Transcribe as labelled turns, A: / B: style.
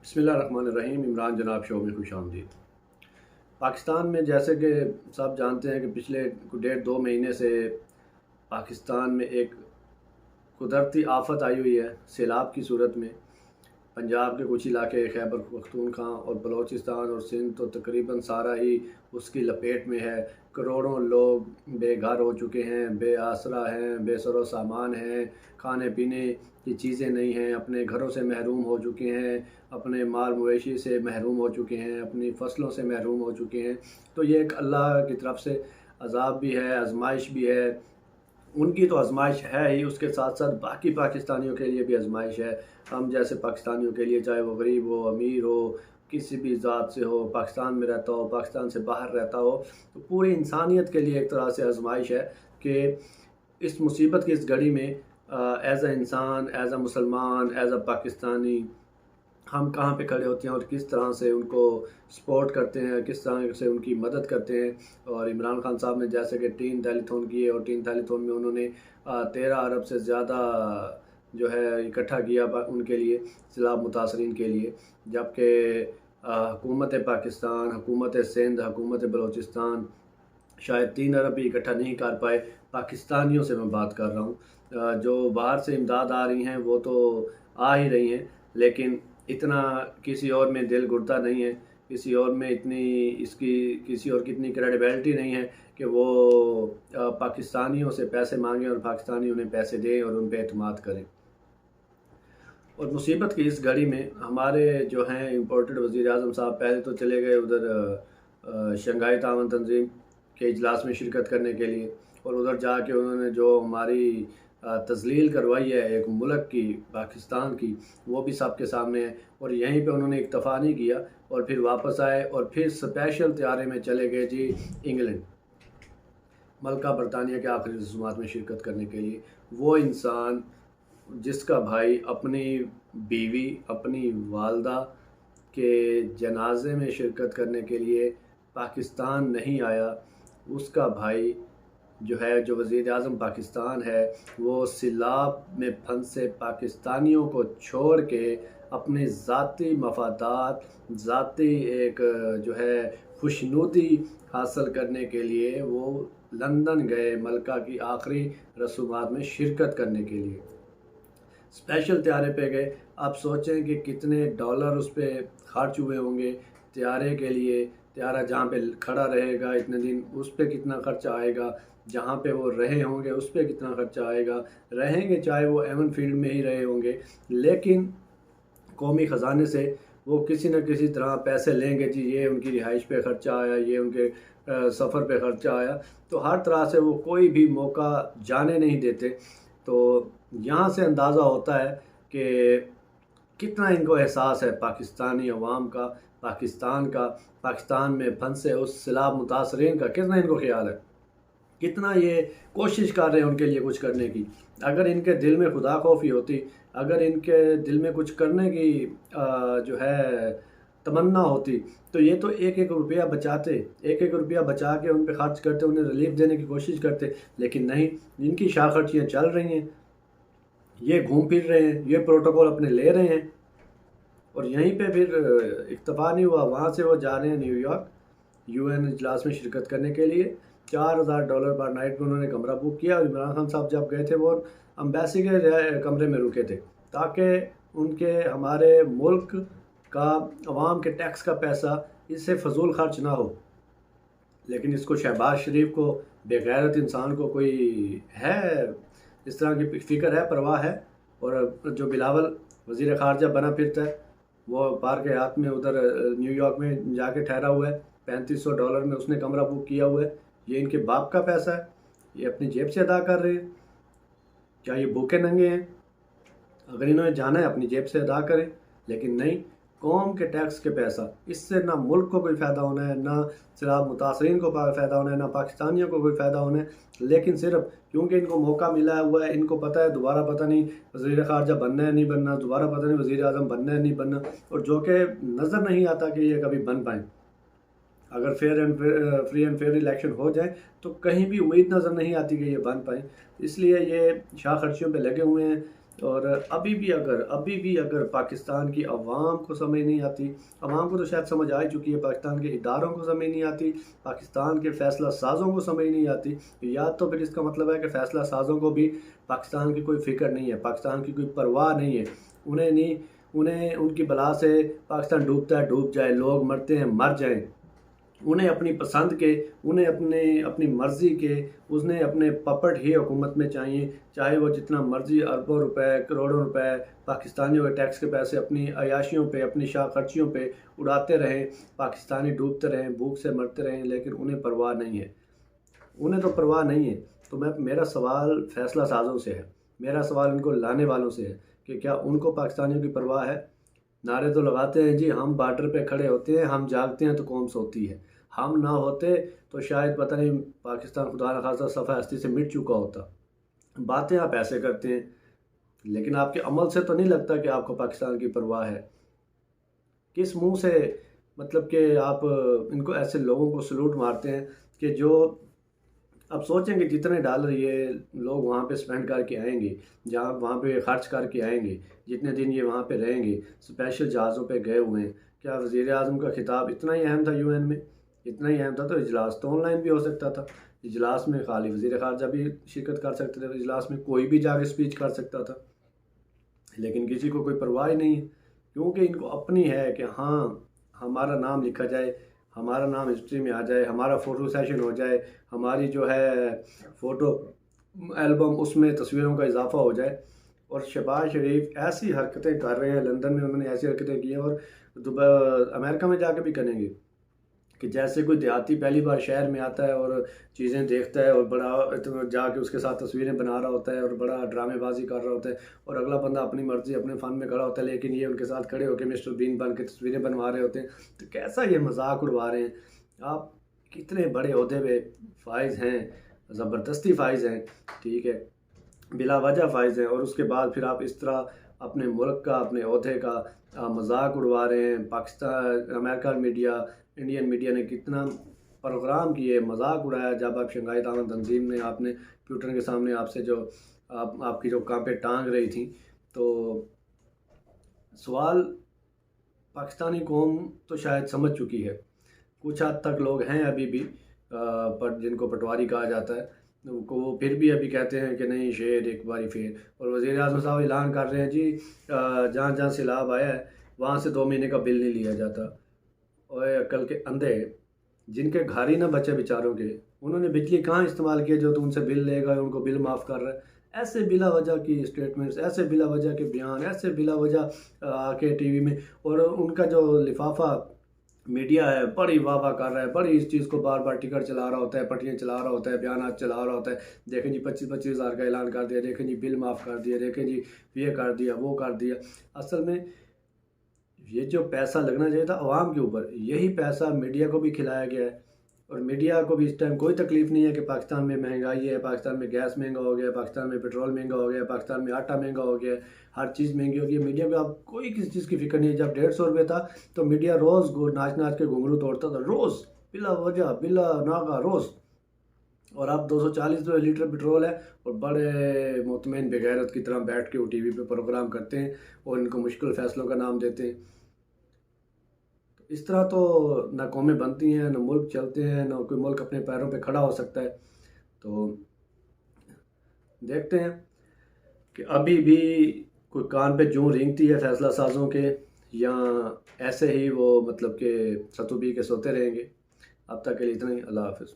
A: بسم اللہ الرحمن الرحیم۔ عمران جناب شو میں خوش آمدید۔ پاکستان میں جیسے کہ سب جانتے ہیں کہ پچھلے 1.5-2 مہینے سے پاکستان میں ایک قدرتی آفت آئی ہوئی ہے سیلاب کی صورت میں۔ پنجاب کے کچھ علاقے، خیبر پختونخوا اور بلوچستان اور سندھ تو تقریباً سارا ہی اس کی لپیٹ میں ہے۔ کروڑوں لوگ بے گھر ہو چکے ہیں، بے آسرا ہیں، بے سر و سامان ہیں، کھانے پینے کی چیزیں نہیں ہیں، اپنے گھروں سے محروم ہو چکے ہیں، اپنے مال مویشی سے محروم ہو چکے ہیں، اپنی فصلوں سے محروم ہو چکے ہیں۔ تو یہ ایک اللہ کی طرف سے عذاب بھی ہے، آزمائش بھی ہے۔ ان کی تو آزمائش ہے ہی، اس کے ساتھ ساتھ باقی پاکستانیوں کے لیے بھی آزمائش ہے۔ ہم جیسے پاکستانیوں کے لیے، چاہے وہ غریب ہو، امیر ہو، کسی بھی ذات سے ہو، پاکستان میں رہتا ہو، پاکستان سے باہر رہتا ہو، تو پوری انسانیت کے لیے ایک طرح سے آزمائش ہے کہ اس مصیبت کی اس گھڑی میں ایز اے انسان، ایز اے مسلمان، ایز اے پاکستانی ہم کہاں پہ کھڑے ہوتے ہیں اور کس طرح سے ان کو سپورٹ کرتے ہیں، کس طرح سے ان کی مدد کرتے ہیں۔ اور عمران خان صاحب نے جیسے کہ ٹین تھیلیتھون کیے، اور ٹین تھیلیتھون میں انہوں نے 13 ارب سے زیادہ جو ہے اکٹھا کیا ان کے لیے، سیلاب متاثرین کے لیے، جبکہ حکومت پاکستان، حکومت سندھ، حکومت بلوچستان شاید 3 ارب بھی اکٹھا نہیں کر پائے۔ پاکستانیوں سے میں بات کر رہا ہوں، جو باہر سے امداد آ رہی ہیں وہ تو آ ہی رہی ہیں، لیکن اتنا کسی اور میں دل گڑتا نہیں ہے، کسی اور میں کسی اور کی اتنی کریڈیبلٹی نہیں ہے کہ وہ پاکستانیوں سے پیسے مانگیں اور پاکستانی انہیں پیسے دیں اور ان پہ اعتماد کریں۔ اور مصیبت کی اس گھڑی میں ہمارے جو ہیں امپورٹڈ وزیر اعظم صاحب پہلے تو چلے گئے ادھر شنگھائی تعاون تنظیم کے اجلاس میں شرکت کرنے کے لیے، اور ادھر جا کے انہوں نے جو ہماری تذلیل کروائی ہے ایک ملک کی، پاکستان کی، وہ بھی سب کے سامنے ہے۔ اور یہیں پہ انہوں نے اکتفا نہیں کیا اور پھر واپس آئے اور پھر اسپیشل طیارے میں چلے گئے جی انگلینڈ، ملکہ برطانیہ کے آخری رسومات میں شرکت کرنے کے لیے۔ وہ انسان جس کا بھائی اپنی بیوی، اپنی والدہ کے جنازے میں شرکت کرنے کے لیے پاکستان نہیں آیا، اس کا بھائی جو وزیر اعظم پاکستان ہے، وہ سیلاب میں پھنسے پاکستانیوں کو چھوڑ کے اپنے ذاتی مفادات، ذاتی ایک جو ہے خوشنودی حاصل کرنے کے لیے وہ لندن گئے ملکہ کی آخری رسومات میں شرکت کرنے کے لیے، اسپیشل طیارے پہ گئے۔ آپ سوچیں کہ کتنے ڈالر اس پہ خرچ ہوئے ہوں گے طیارے کے لیے، طیارہ جہاں پہ کھڑا رہے گا اتنے دن اس پہ کتنا خرچہ آئے گا، جہاں پہ وہ رہے ہوں گے اس پہ کتنا خرچہ آئے گا، رہیں گے چاہے وہ ایون فیلڈ میں ہی رہے ہوں گے، لیکن قومی خزانے سے وہ کسی نہ کسی طرح پیسے لیں گے، جی یہ ان کی رہائش پہ خرچہ آیا، یہ ان کے سفر پہ خرچہ آیا، تو ہر طرح سے وہ کوئی بھی موقع جانے نہیں دیتے۔ تو یہاں سے اندازہ ہوتا ہے کہ کتنا ان کو احساس ہے پاکستانی عوام کا، پاکستان کا، پاکستان میں پھنسے اس سیلاب متاثرین کا کتنا ان کو خیال ہے، کتنا یہ کوشش کر رہے ہیں ان کے لیے کچھ کرنے کی۔ اگر ان کے دل میں خدا خوفی ہوتی، اگر ان کے دل میں کچھ کرنے کی جو ہے تمنا ہوتی، تو یہ تو ایک ایک روپیہ بچاتے، ایک ایک روپیہ بچا کے ان پہ خرچ کرتے، انہیں ریلیف دینے کی کوشش کرتے، لیکن نہیں، ان کی شاہ خرچیاں چل رہی ہیں، یہ گھوم پھر رہے ہیں، یہ پروٹوکول اپنے لے رہے ہیں، اور یہیں پہ پھر اکتفا نہیں ہوا، وہاں سے وہ جا رہے ہیں نیو یارک UN اجلاس میں شرکت کرنے کے لیے۔ $4000 پر نائٹ میں انہوں نے کمرہ بک کیا، اور عمران خان صاحب جب گئے تھے وہ امبیسی کے کمرے میں رکے تھے تاکہ ان کے ہمارے ملک کا، عوام کے ٹیکس کا پیسہ اس سے فضول خرچ نہ ہو۔ لیکن اس کو شہباز شریف کو، بے غیرت انسان کو کوئی ہے اس طرح کی فکر ہے، پرواہ ہے؟ اور جو بلاول وزیر خارجہ بنا پھرتا ہے، وہ پارک حیات میں ادھر نیو یارک میں جا کے ٹھہرا ہوا ہے، $3500 میں اس نے کمرہ بک کیا ہوا ہے۔ یہ ان کے باپ کا پیسہ ہے، یہ اپنی جیب سے ادا کر رہے ہیں، کیا یہ بھوکے ننگے ہیں؟ اگر انہوں نے جانا ہے اپنی جیب سے ادا کریں، لیکن نہیں، قوم کے ٹیکس کے پیسہ، اس سے نہ ملک کو کوئی فائدہ ہونا ہے، نہ سیلاب متاثرین کو فائدہ ہونا ہے، نہ پاکستانیوں کو کوئی فائدہ ہونا ہے، لیکن صرف کیونکہ ان کو موقع ملا ہوا ہے، ان کو پتہ ہے دوبارہ پتہ نہیں وزیر خارجہ بننا ہے نہیں بننا، دوبارہ پتہ نہیں وزیر اعظم بننا ہے نہیں بننا، اور جو کہ نظر نہیں آتا کہ یہ کبھی بن پائیں۔ اگر فری اینڈ فیئر الیکشن ہو جائے تو کہیں بھی امید نظر نہیں آتی کہ یہ بن پائیں، اس لیے یہ شاہ خرچیوں پہ لگے ہوئے ہیں۔ اور ابھی بھی اگر پاکستان کی عوام کو سمجھ نہیں آتی، عوام کو تو شاید سمجھ آ چکی ہے، پاکستان کے اداروں کو سمجھ نہیں آتی، پاکستان کے فیصلہ سازوں کو سمجھ نہیں آتی، یا تو پھر اس کا مطلب ہے کہ فیصلہ سازوں کو بھی پاکستان کی کوئی فکر نہیں ہے، پاکستان کی کوئی پرواہ نہیں ہے، انہیں ان کی بلا سے پاکستان ڈوبتا ہے ڈوب جائے، لوگ مرتے ہیں مر جائیں، انہیں اپنی پسند کے، انہیں اپنی مرضی کے، انہیں اپنے پپٹ ہی حکومت میں چاہیے، چاہے وہ جتنا مرضی اربوں روپے کروڑوں روپے پاکستانیوں کے ٹیکس کے پیسے اپنی عیاشیوں پہ، اپنی شاہ خرچیوں پہ اڑاتے رہیں، پاکستانی ڈوبتے رہیں، بھوک سے مرتے رہیں، لیکن انہیں پرواہ نہیں ہے، انہیں تو پرواہ نہیں ہے۔ تو میرا سوال فیصلہ سازوں سے ہے، میرا سوال ان کو لانے والوں سے ہے کہ کیا ان کو پاکستانیوں کی پرواہ ہے؟ نعرے تو لگاتے ہیں جی، ہم بارڈر پہ کھڑے ہوتے ہیں، ہم جاگتے ہیں تو قوم سوتی ہے، ہم نہ ہوتے تو شاید پتہ نہیں پاکستان خدا نخواستہ صفحہ ہستی سے مٹ چکا ہوتا۔ باتیں آپ ایسے کرتے ہیں، لیکن آپ کے عمل سے تو نہیں لگتا کہ آپ کو پاکستان کی پرواہ ہے۔ کس منہ سے مطلب کہ آپ ان کو ایسے لوگوں کو سلوٹ مارتے ہیں کہ جو اب سوچیں کہ جتنے ڈالر یہ لوگ وہاں پہ سپینڈ کر کے آئیں گے، جہاں وہاں پہ خرچ کر کے آئیں گے، جتنے دن یہ وہاں پہ رہیں گے، اسپیشل جہازوں پہ گئے ہوئے ہیں، کیا وزیر اعظم کا خطاب اتنا ہی اہم تھا UN میں؟ اتنا ہی اہم تھا تو اجلاس تو آن لائن بھی ہو سکتا تھا، اجلاس میں خالی وزیر خارجہ بھی شرکت کر سکتے تھے، اجلاس میں کوئی بھی جا کے اسپیچ کر سکتا تھا، لیکن کسی کو کوئی پرواہ ہی نہیں ہے، کیونکہ ان کو اپنی ہے کہ ہاں ہمارا نام لکھا جائے، ہمارا نام ہسٹری میں آ جائے، ہمارا فوٹو سیشن ہو جائے، ہماری جو ہے فوٹو البم اس میں تصویروں کا اضافہ ہو جائے۔ اور شہباز شریف ایسی حرکتیں کر رہے ہیں، لندن میں انہوں نے ایسی حرکتیں کی ہیں، اور امریکہ میں جا کے بھی کریں گے کہ جیسے کوئی دیہاتی پہلی بار شہر میں آتا ہے اور چیزیں دیکھتا ہے اور بڑا جا کے اس کے ساتھ تصویریں بنا رہا ہوتا ہے اور بڑا ڈرامے بازی کر رہا ہوتا ہے، اور اگلا بندہ اپنی مرضی اپنے فن میں کھڑا ہوتا ہے، لیکن یہ ان کے ساتھ کھڑے ہو کے مسٹر بین بن کے تصویریں بنوا رہے ہوتے ہیں۔ تو کیسا یہ مذاق اڑوا رہے ہیں؟ آپ کتنے بڑے عہدے پہ فائز ہیں، زبردستی فائز ہیں، ٹھیک ہے، بلا وجہ فائز ہیں، اور اس کے بعد پھر آپ اس طرح اپنے ملک کا، اپنے عہدے کا مذاق اڑوا رہے ہیں۔ Pakistan, American media, Indian media نے کتنا پروگرام کیے، مذاق اڑایا، جب آپ شنگھائی تعاون تنظیم نے آپ نے پیوٹن کے سامنے آپ سے جو آپ کی جو کانپیں ٹانگ رہی تھیں۔ تو سوال پاکستانی قوم تو شاید سمجھ چکی ہے، کچھ حد تک لوگ ہیں ابھی بھی پر جن کو پٹواری کہا جاتا ہے، وہ پھر بھی ابھی کہتے ہیں کہ نہیں شیر ایک باری پھر، اور وزیر اعظم صاحب اعلان کر رہے ہیں جی جہاں جہاں سیلاب آیا ہے وہاں سے 2 مہینے کا بل نہیں لیا جاتا۔ اور عقل کے اندھے جن کے گھر ہی نہ بچے بیچاروں کے، انہوں نے بجلی کہاں استعمال کیا جو تو ان سے بل لے گا، ان کو بل معاف کر رہا ہے؟ ایسے بلا وجہ کی اسٹیٹمنٹس، ایسے بلا وجہ کے بیان، ایسے بلا وجہ آ کے ٹی وی میں، اور ان کا جو لفافہ میڈیا ہے بڑی واہ واہ کر رہا ہے، بڑی اس چیز کو بار بار ٹکٹ چلا رہا ہوتا ہے، پٹیاں چلا رہا ہوتا ہے، بیانات چلا رہا ہوتا ہے، دیکھیں جی 25,000 ہزار کا اعلان کر دیا، دیکھیں جی بل معاف کر دیا، دیکھیں جی یہ کر دیا وہ کر دیا۔ اصل میں یہ جو پیسہ لگنا چاہیے تھا عوام کے اوپر، یہی پیسہ میڈیا کو بھی کھلایا گیا ہے، اور میڈیا کو بھی اس ٹائم کوئی تکلیف نہیں ہے کہ پاکستان میں مہنگائی ہے، پاکستان میں گیس مہنگا ہو گیا، پاکستان میں پیٹرول مہنگا ہو گیا، پاکستان میں آٹا مہنگا ہو گیا، ہر چیز مہنگی ہو گئی ہے۔ میڈیا کو اب کوئی کسی چیز کی فکر نہیں ہے۔ جب 150 روپے تھا تو میڈیا روز ناچ ناچ کے گھنگرو توڑتا تھا، روز بلا وجہ بلا ناغہ روز، اور اب 240 روپے لیٹر پیٹرول ہے، اور بڑے مطمئن بغیرت کی طرح بیٹھ کے وہ ٹی وی پہ پروگرام کرتے ہیں اور ان کو مشکل فیصلوں کا نام دیتے ہیں۔ اس طرح تو نہ قومیں بنتی ہیں، نہ ملک چلتے ہیں، نہ کوئی ملک اپنے پیروں پہ کھڑا ہو سکتا ہے۔ تو دیکھتے ہیں کہ ابھی بھی کوئی کان پہ جوں رینگتی ہے فیصلہ سازوں کے، یا ایسے ہی وہ مطلب کہ ستو پی کے سوتے رہیں گے۔ اب تک کے لیے اتنا ہی، اللہ حافظ۔